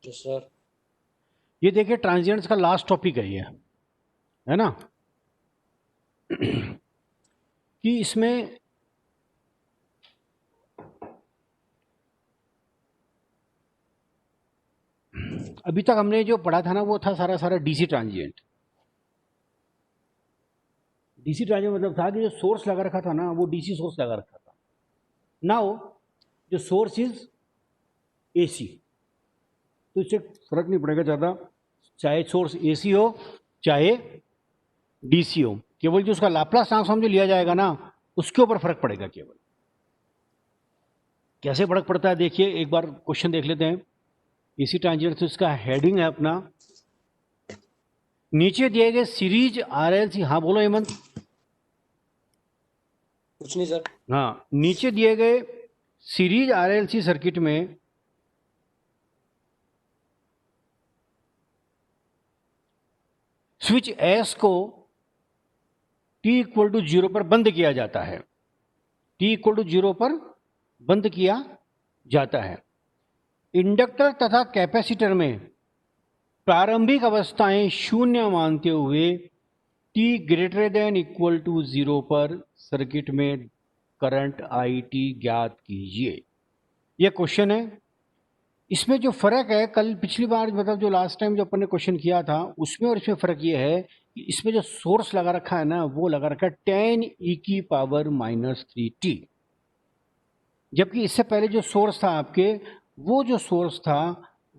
Yes sir. ये देखिए transients का लास्ट टॉपिक है ये, है ना। कि इसमें अभी तक हमने जो पढ़ा था ना वो था सारा सारा डीसी ट्रांजिएंट। डीसी ट्रांजिएंट मतलब था कि जो सोर्स लगा रखा था ना वो डीसी सोर्स लगा रखा था। नाउ जो सोर्स इज एसी, तो इससे फर्क नहीं पड़ेगा ज़्यादा, चाहे सोर्स एसी हो चाहे डीसी हो, केवल जो उसका लाप्लास ट्रांसफॉर्म जो लिया जाएगा ना उसके ऊपर फर्क पड़ेगा केवल। कैसे फर्क पड़ता है देखिए, एक बार क्वेश्चन देख लेते हैं। एसी ट्रांजिएंट, तो इसका हेडिंग है अपना, नीचे दिए गए सीरीज आरएलसी, हाँ बोलो हेमंत। कुछ नहीं सर। हाँ, नीचे दिए गए सीरीज आरएलसी सर्किट में स्विच एस को टी इक्वल टू 0 पर बंद किया जाता है। टी इक्वल टू 0 पर बंद किया जाता है। इंडक्टर तथा कैपेसिटर में प्रारंभिक अवस्थाएं शून्य मानते हुए t greater than equal to 0 पर सर्किट में करंट आई टी ज्ञात कीजिए। यह क्वेश्चन है। इसमें जो फर्क है, कल पिछली बार मतलब जो लास्ट टाइम जो अपन ने क्वेश्चन किया था उसमें और इसमें फर्क ये है कि इसमें जो सोर्स लगा रखा है ना वो लगा रखा है 10 ई की पावर -3t, जबकि इससे पहले जो सोर्स था आपके, वो जो सोर्स था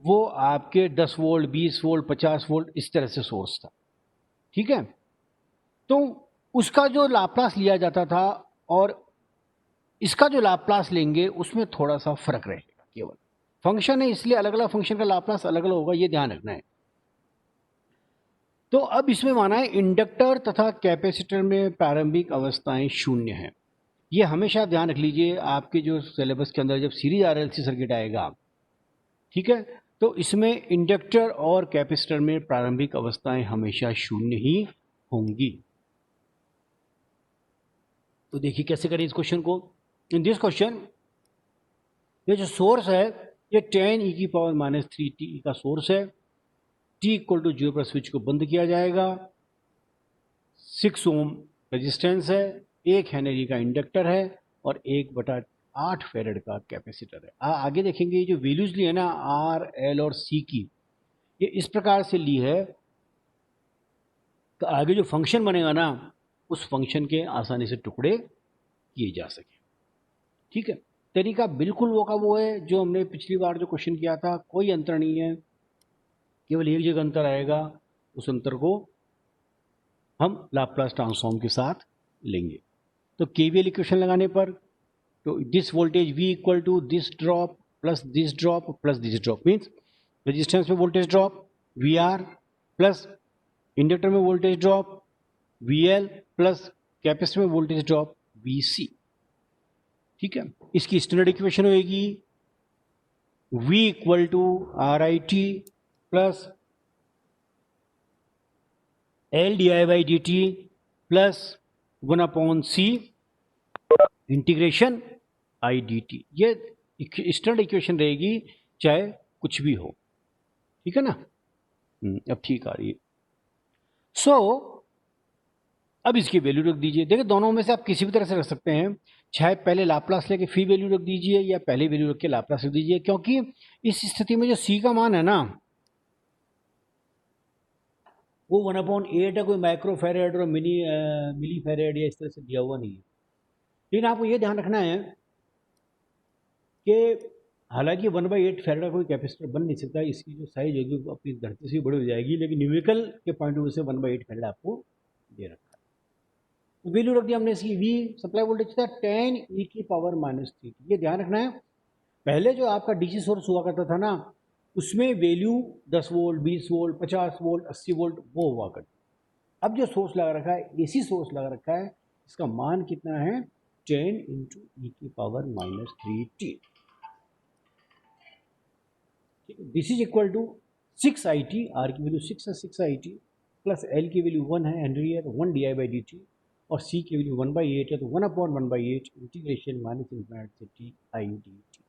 वो आपके 10 वोल्ट 20 वोल्ट 50 वोल्ट इस तरह से सोर्स था। ठीक है, तो उसका जो लाप्लास लिया जाता था और इसका जो लाप्लास लेंगे उसमें थोड़ा सा फर्क रहेगा। केवल फंक्शन है इसलिए अलग अलग फंक्शन का लाप्लास अलग अलग होगा, ये ध्यान रखना है। तो अब इसमें माना है इंडक्टर तथा कैपेसिटर में प्रारंभिक अवस्थाएं शून्य हैं। ये हमेशा ध्यान रख लीजिए आपके जो सिलेबस के अंदर जब सीरीज आरएलसी सर्किट आएगा, ठीक है, तो इसमें इंडक्टर और कैपेसिटर में प्रारंभिक अवस्थाएं हमेशा शून्य ही होंगी। तो देखिए कैसे करें इस क्वेश्चन को। इन दिस क्वेश्चन ये जो सोर्स है ये 10 ई की पावर -3t का सोर्स है। t इक्वल टू 0 पर स्विच को बंद किया जाएगा। 6 ओम रेजिस्टेंस है, 1 हेनरी का इंडक्टर है और 1/8 फेरेड का कैपेसिटर है। आगे देखेंगे ये जो वैल्यूज ली है ना आर एल और सी की, ये इस प्रकार से ली है तो आगे जो फंक्शन बनेगा ना उस फंक्शन के आसानी से टुकड़े किए जा सके। ठीक है, तरीका बिल्कुल वो का वो है जो हमने पिछली बार जो क्वेश्चन किया था, कोई अंतर नहीं है, केवल एक जगह अंतर आएगा, उस अंतर को हम लाप्लास ट्रांसफॉर्म के साथ लेंगे। तो केवीएल इक्वेशन लगाने पर तो this voltage V equal to this drop plus this drop plus this drop means resistance में voltage drop VR plus inductor में voltage drop VL plus capacitor में वोल्टेज ड्रॉप VC। ठीक है, इसकी स्टैंडर्ड इक्वेशन होगी V equal to RIT plus L di/dt plus 1/c integration i d t. ये standard equation रहेगी चाहे कुछ भी हो। ठीक है ना। अब ठीक आ रही है। सो अब इसकी वैल्यू रख दीजिए। देखिए दोनों में से आप किसी भी तरह से रख सकते हैं, चाहे पहले लाप्लास लेके फिर वैल्यू रख दीजिए या पहले वैल्यू रख के लाप्लास रख दीजिए, क्योंकि इस स्थिति में जो सी का मान है ना वो 1/8 है, कोई माइक्रो फेरेड और मिली फेरेड या इस तरह से दिया हुआ नहीं है। लेकिन आपको ये ध्यान रखना है कि हालांकि 1/8 फेरेड का कोई कैपेसिटर बन नहीं सकता, इसकी जो साइज होगी वो अपनी धरती से भी बड़ी हो जाएगी, लेकिन न्यूमेरिकल के पॉइंट ऑफ व्यू से 1/8 फेरेड आपको दे रखा है। तो वैल्यू रख दिया हमने इसकी। वी सप्लाई वोल्टेज था 10 ई की पावर -3। ये ध्यान रखना है, पहले जो आपका डीसी सोर्स हुआ करता था ना उसमें value 10 volt 20 volt 50 volt 80 volt वो हुआ करती। अब जो सोर्स लगा रखा है एसी सोर्स लगा रखा है, इसका मान कितना है 10 इंटू ई की power -3t। This is equal to 6 i t, r की वैल्यू 6 है 6 आई टी प्लस एल की वैल्यू 1 है हेनरी है तो 1 di/dt और सी की वैल्यू 1/8 है तो 1/1/8 इंटीग्रेशन -∞ से t आई डी टी।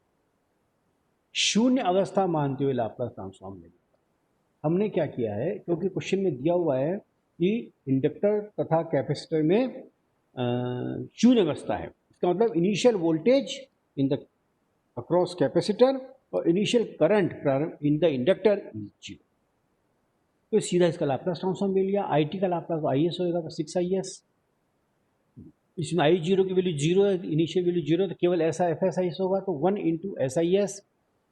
शून्य अवस्था मानते हुए लाप्लास ट्रांसफॉर्म लेंगे। हमने क्या किया है, क्योंकि क्वेश्चन में दिया हुआ है कि इंडक्टर तथा कैपेसिटर में शून्य अवस्था है, इसका मतलब initial voltage in the across capacitor और initial current in the inductor is zero. तो सीधा इसका लाप्लास ट्रांसफॉर्म ले लिया। आई टी का लाप्लास आई एस होगा तो 6IS, इसमें आई जीरो की वैल्यू जीरो है, इनिशियल वैल्यू जीरो, तो केवल ऐसा एफ एस आई एस होगा, तो 1 इंटू एस आई एस,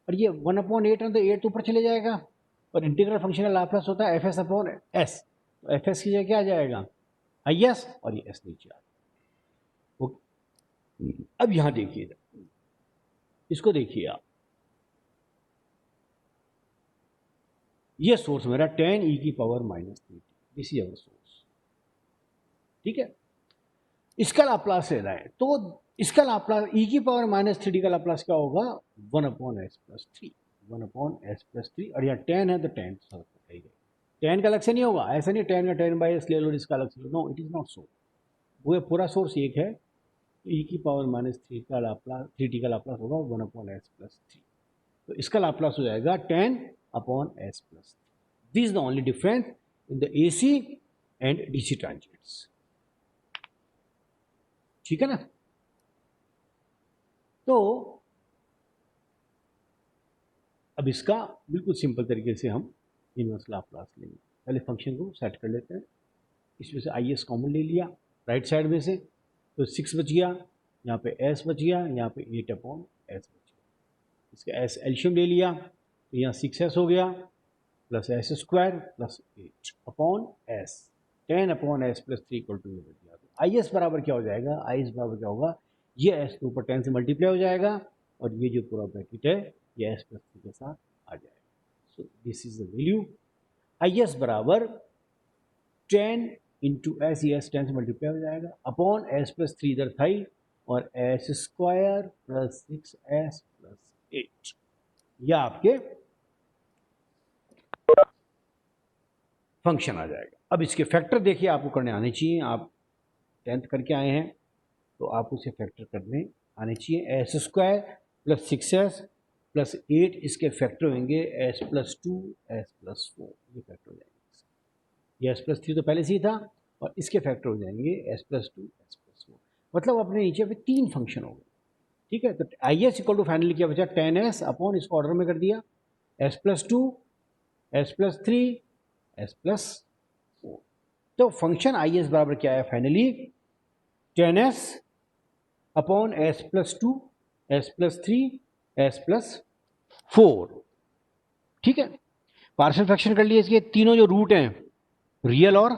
और ये 1/8 है तो 8 ऊपर चले जाएगा, और इंटीग्रल फंक्शन का लाप्लास होता है एफ एस अपॉन एस, तो एफ एस की जगह क्या आ जाएगा, आई एस, और ये एस नीचे आ जाएगा। अब यहाँ देखिए, इसको देखिए आप, ये सोर्स मेरा 10e⁻³ this is our source, ठीक है। इसका लाप्लास लेना है, तो इसका लाप्लास e⁻³ का लाप्लास क्या होगा, 1/s+3, 1/s+3, और यहाँ 10 है तो 10 रहेगा, 10 का अलग से नहीं होगा, ऐसा नहीं 10 का 10/s ले लो इसका अलग से लो, no it is not so, वो पूरा सोर्स एक है, e⁻³ का लाप्लास 3t का लाप्लास होगा 1/s+3, तो इसका लाप्लास हो जाएगा 10/s+3। This is the only difference in the AC and DC transients, ठीक है ना। तो अब इसका बिल्कुल सिंपल तरीके से हम इनवर्स लाप्लास लेंगे। पहले फंक्शन को सेट कर लेते हैं, इसमें से आई एस कॉमन ले लिया राइट साइड में से, तो 6 बच गया, यहाँ पे s बच गया, यहाँ पे 8/s बच गया, इसका s एल्शियम ले लिया, तो यहाँ 6s हो गया plus s² plus 8/s, 10/s+3 = ये बच गया। तो आई एस बराबर क्या हो जाएगा, आई एस बराबर क्या होगा, ये s के ऊपर 10 से मल्टीप्लाई हो जाएगा, और ये जो पूरा ब्रैकेट है ये s+3 के साथ आ जाएगा। So this is the value, I S बराबर 10 इंटू एस, ये एस 10 से मल्टीप्लाई हो जाएगा, अपॉन s+3 इधर था ही, और s² प्लस 6s प्लस 8, यह आपके फंक्शन आ जाएगा। अब इसके फैक्टर देखिए आपको करने आने चाहिए, आप 10th करके आए हैं तो आप उसे फैक्टर करने आने चाहिए। s² प्लस 6s प्लस 8, इसके फैक्टर होंगे s+2 s+4, ये फैक्टर हो जाएंगे, ये s+3 तो पहले से ही था, और इसके फैक्टर हो जाएंगे s+2 s+4, मतलब अपने नीचे पे 3 फंक्शन हो गए, ठीक है। तो i s equal to finally क्या बचा, 10s अपॉन, इसको ऑर्डर में कर दिया, s+2 s+3 s+4, तो फंक्शन आई एस बराबर क्या है finally, 10s upon s+2 s+3 s+4, ठीक है। पार्शियल फ्रैक्शन कर लिए, इसके तीनों जो रूट हैं रियल और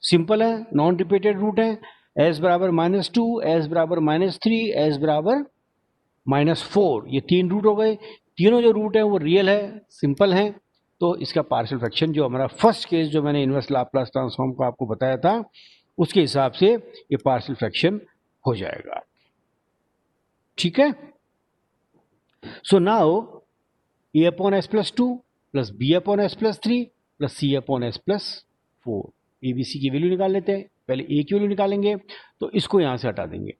सिंपल है, नॉन रिपीटेड रूट है, s बराबर -2, s बराबर -3, s बराबर -4, ये 3 रूट हो गए, तीनों जो रूट है वो रियल है, सिंपल है, तो इसका पार्शियल फ्रैक्शन जो हमारा फर्स्ट केस जो मैंने इनवर्स लाप्लास ट्रांसफॉर्म को आपको बताया था उसके हिसाब से ये पार्शियल फ्रैक्शन हो जाएगा, ठीक है। So now a/s+2 plus b/s+3 plus c/s+4, ABC की वैल्यू निकाल लेते हैं, पहले a की वैल्यू निकालेंगे, तो इसको यहाँ से हटा देंगे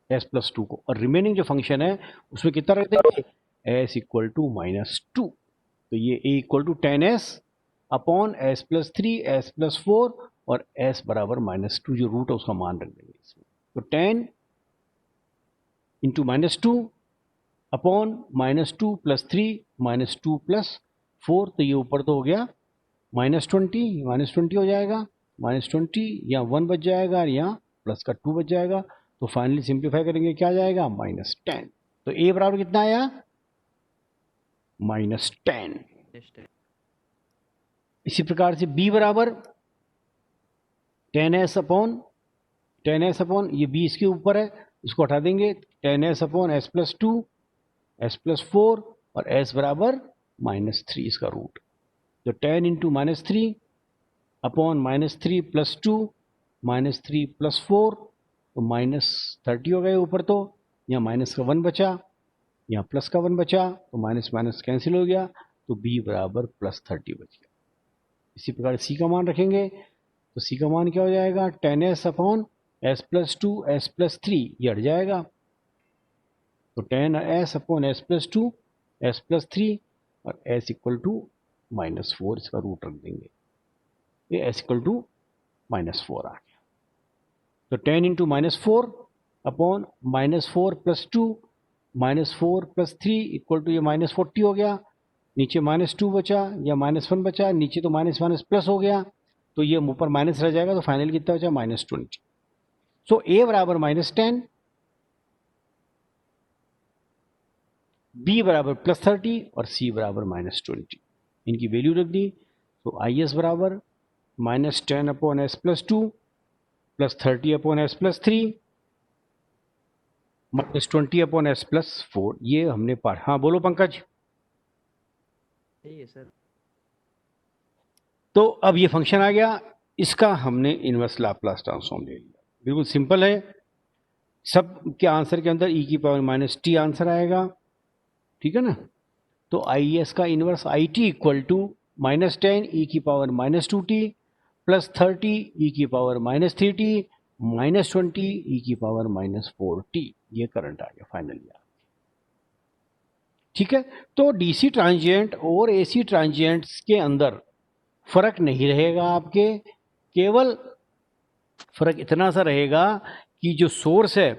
s+2 को, और रिमेनिंग जो फंक्शन है उसमें कितना रख देंगे, s = -2, तो ये a = 10s upon s+3 s+4, और s बराबर -2 जो रूट है उसका मान रख देंगे इसमें, तो 10 इंटू -2 अपॉन -2 प्लस 3 -2 प्लस 4, तो ये ऊपर तो हो गया -20 हो जाएगा, -20, यहाँ 1 बच जाएगा, और यहाँ प्लस का 2 बच जाएगा, तो फाइनली सिंप्लीफाई करेंगे क्या जाएगा, -10, तो a बराबर कितना आया, -10। इसी प्रकार से b बराबर 10s अपॉन ये b इसके ऊपर है, इसको हटा देंगे, 10s अपॉन s+2 s+4, और s बराबर -3 इसका रूट, तो 10 इंटू -3 अपॉन -3 प्लस 2 -3 प्लस 4, तो -30 हो गए ऊपर, तो यहाँ माइनस का 1 बचा, यहाँ प्लस का 1 बचा, तो माइनस माइनस कैंसिल हो गया, तो b बराबर +30 बच गया। इसी प्रकार c का मान रखेंगे, तो c का मान क्या हो जाएगा, 10s अपॉन s+2 s+3, ये हट जाएगा, तो 10s अपॉन s+2 s+3 और s इक्वल टू -4, इसका रूट रख देंगे, ये s इक्वल टू -4 आ गया। तो 10 इंटू -4 अपॉन -4 + 2 -4 + 3 इक्वल टू ये -40 हो गया, नीचे -2 बचा या -1 बचा, नीचे तो माइनस माइनस प्लस हो गया, तो ये ऊपर माइनस रह जाएगा, तो फाइनल कितना बचा -20। सो a बराबर -10, b बराबर +30 और c बराबर -20, इनकी वैल्यू रख दी। तो is बराबर -10 upon s+2 +30 upon s+3 -20 upon s+4, ये हमने पढ़ा। हाँ बोलो पंकज। सही है सर। तो अब ये फंक्शन आ गया, इसका हमने इनवर्स लाप्लास ट्रांसफॉर्म ले लिया। बिल्कुल सिंपल है, सब के आंसर के अंदर e⁻t आंसर आएगा, ठीक है ना। तो IS का inverse IT equal to -10 e⁻²t +30 e⁻³ -20 e⁻⁴t, ये करंट आ गया फाइनली, ठीक है। तो डीसी ट्रांजिएंट और एसी ट्रांजिएंट्स के अंदर फर्क नहीं रहेगा आपके, केवल फर्क इतना सा रहेगा कि जो सोर्स है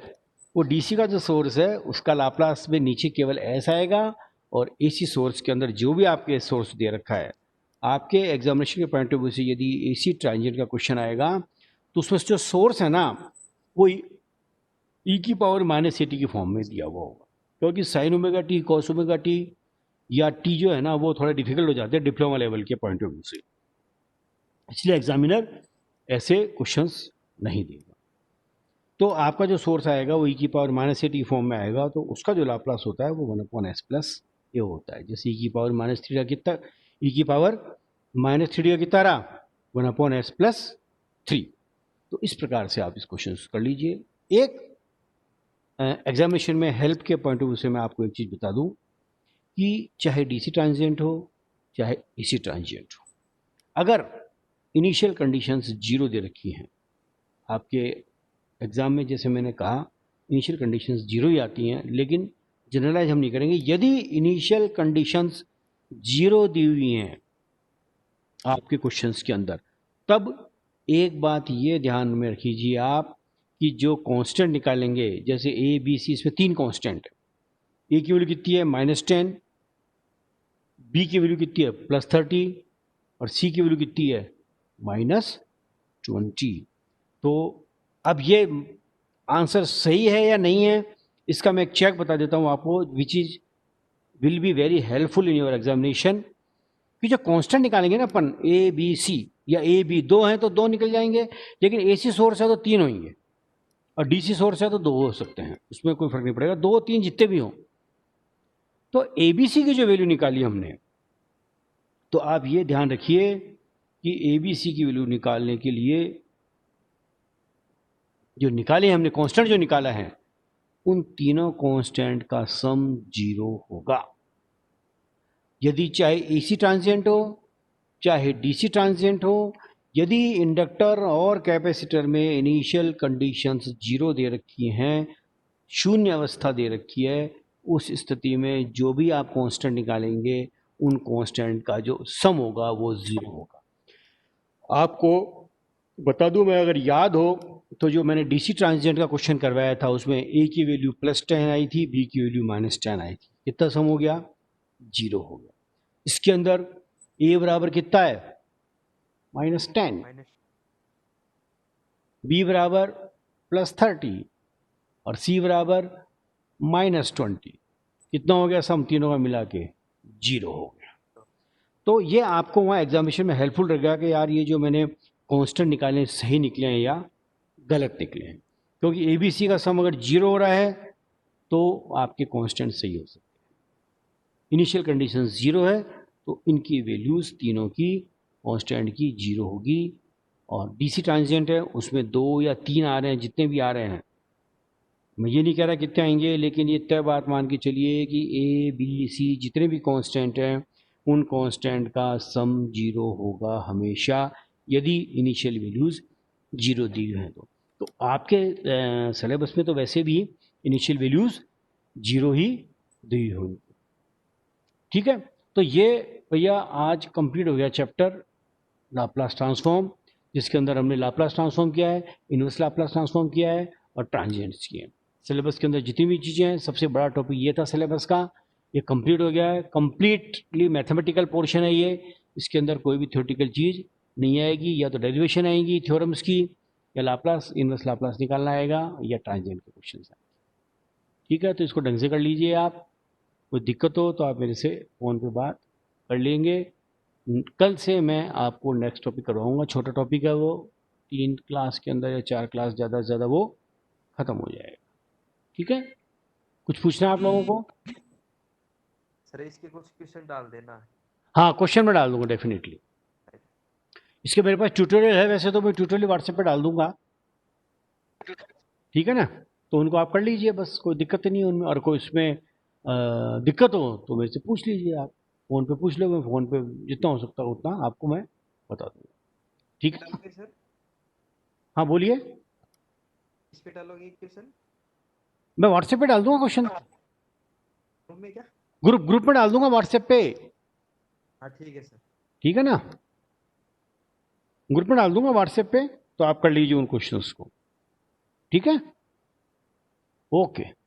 वो डीसी का जो सोर्स है उसका लाप्लास में नीचे केवल एस आएगा, और एसी सोर्स के अंदर जो भी आपके सोर्स दे रखा है, आपके एग्जामिनेशन के पॉइंट ऑफ व्यू से यदि एसी ट्रांजिएंट का क्वेश्चन आएगा तो उसमें जो सोर्स है ना वो e⁻⁻t की फॉर्म में दिया हुआ होगा, क्योंकि sine omega T, cos omega T या टी जो है ना वो थोड़ा डिफिकल्ट हो जाते हैं डिप्लोमा लेवल के पॉइंट ऑफ व्यू से, इसलिए एग्जामिनर ऐसे क्वेश्चंस नहीं देगा। तो आपका जो सोर्स आएगा वो e⁻⁻t फॉर्म में आएगा, तो उसका जो लाप्लास होता है वो 1/s+a होता है। जैसे e⁻³ का कितना, e⁻³ का कितना रहा 1/s+3। तो इस प्रकार से आप इस क्वेश्चन कर लीजिए। एक एग्जामिनेशन में हेल्प के पॉइंट ऑफ व्यू से मैं आपको एक चीज़ बता दूं कि चाहे डीसी ट्रांजिएंट हो चाहे एसी ट्रांजिएंट हो, अगर इनिशियल कंडीशंस 0 दे रखी हैं आपके एग्ज़ाम में, जैसे मैंने कहा इनिशियल कंडीशंस 0 ही आती हैं, लेकिन जनरलाइज हम नहीं करेंगे। यदि इनिशियल कंडीशंस 0 दी हुई हैं आपके क्वेश्चंस के अंदर, तब एक बात ये ध्यान में रखिए आप कि जो कांस्टेंट निकालेंगे, जैसे ए बी सी, इसमें 3 कांस्टेंट है। ए की वैल्यू कितनी है -10, बी की वैल्यू कितनी है +30 और सी की वैल्यू कितनी है -20। तो अब ये आंसर सही है या नहीं है इसका मैं एक चेक बता देता हूँ आपको, which is will be very helpful in your examination. कि जो कांस्टेंट निकालेंगे ना अपन, ए बी सी या ए बी 2 हैं तो 2 निकल जाएंगे, लेकिन एसी सोर्स है तो 3 होंगे, और डीसी सोर्स है तो 2 हो सकते हैं, उसमें कोई फर्क नहीं पड़ेगा, 2 3 जितने भी हों। तो एबीसी की जो वैल्यू निकाली हमने, तो आप ये ध्यान रखिए कि एबीसी की वैल्यू निकालने के लिए जो निकाले हमने कांस्टेंट जो निकाला है, उन तीनों कांस्टेंट का सम 0 होगा। यदि चाहे एसी ट्रांजिएंट हो चाहे डीसी ट्रांजिएंट हो, यदि इंडक्टर और कैपेसिटर में इनिशियल कंडीशंस 0 दे रखी हैं, शून्य अवस्था दे रखी है, उस स्थिति में जो भी आप कांस्टेंट निकालेंगे उन कांस्टेंट का जो सम होगा वो 0 होगा। आपको बता दूं मैं, अगर याद हो तो जो मैंने डीसी ट्रांजिएंट का क्वेश्चन करवाया था उसमें ए की वैल्यू +10 आई थी, बी की वैल्यू -10 आई थी, कितना सम हो गया 0 हो गया। इसके अंदर ए बराबर कितना है -10, बी बराबर +30 और सी बराबर -20, कितना हो गया सम तीनों का मिला के 0 हो गया। तो ये आपको वहाँ एग्जामिनेशन में हेल्पफुल रहेगा कि यार ये जो मैंने कांस्टेंट निकाले सही निकले हैं या गलत निकले हैं, क्योंकि ए बी सी का सम अगर 0 हो रहा है तो आपके कांस्टेंट सही हो सकते हैं। इनिशियल कंडीशन 0 है तो इनकी वैल्यूज़ तीनों की कांस्टेंट की 0 होगी। और डीसी ट्रांजिएंट है उसमें 2 या 3 आ रहे हैं, जितने भी आ रहे हैं, मैं ये नहीं कह रहा कितने आएंगे, लेकिन ये तय बात मान के चलिए कि ए बी सी जितने भी कांस्टेंट हैं उन कांस्टेंट का सम 0 होगा हमेशा, यदि इनिशियल वैल्यूज़ 0 दी हुई हैं तो आपके सिलेबस में तो वैसे भी इनिशियल वैल्यूज़ 0 ही दी होंगी। ठीक है, तो ये भैया आज कंप्लीट हो गया चैप्टर लाप्लास ट्रांसफॉर्म, जिसके अंदर हमने लाप्लास ट्रांसफॉर्म किया है, इनवर्स लाप्लास ट्रांसफॉर्म किया है और ट्रांजिएंट्स किए। सिलेबस के अंदर जितनी भी चीज़ें हैं, सबसे बड़ा टॉपिक ये था सिलेबस का, ये कंप्लीट हो गया है। कंप्लीटली मैथमेटिकल पोर्शन है ये, इसके अंदर कोई भी थ्योरेटिकल चीज़ नहीं आएगी, या तो डेरिवेशन आएंगी थ्योरम्स की, या लाप्लास इनवर्स लाप्लास निकालना आएगा, या ट्रांजिएंट के क्वेश्चन आएंगे। ठीक है, तो इसको ढंग से कर लीजिए आप। कोई दिक्कत हो तो आप मेरे से फ़ोन पे बात कर लेंगे। कल से मैं आपको नेक्स्ट टॉपिक करवाऊंगा, छोटा टॉपिक है वो, 3 क्लास के अंदर या 4 क्लास ज़्यादा से ज़्यादा वो ख़त्म हो जाएगा। ठीक है, कुछ पूछना है आप लोगों को? सर इसके कुछ क्वेश्चन डाल देना। हाँ, क्वेश्चन में डाल दूंगा डेफिनेटली। इसके मेरे पास ट्यूटोरियल है, वैसे तो मैं ट्यूटोरियल व्हाट्सएप पे डाल दूंगा। ठीक है ना, तो उनको आप कर लीजिए, बस कोई दिक्कत नहीं है उनमें। और कोई इसमें दिक्कत हो तो मेरे से पूछ लीजिए, आप फ़ोन पे पूछ लो, मैं फ़ोन पे जितना हो सकता है उतना आपको मैं बता दूंगा। ठीक है, डालोगे सर? हाँ बोलिए। इस पे डालोगे क्वेश्चन मैं व्हाट्सएप पे डाल दूंगा क्वेश्चन, ग्रुप में क्या? ग्रुप में डाल दूंगा व्हाट्सएप पे। हाँ ठीक है सर। ठीक है ना, ग्रुप में डाल दूंगा व्हाट्सएप पे, तो आप कर लीजिए उन क्वेश्चंस को। ठीक है, ओके।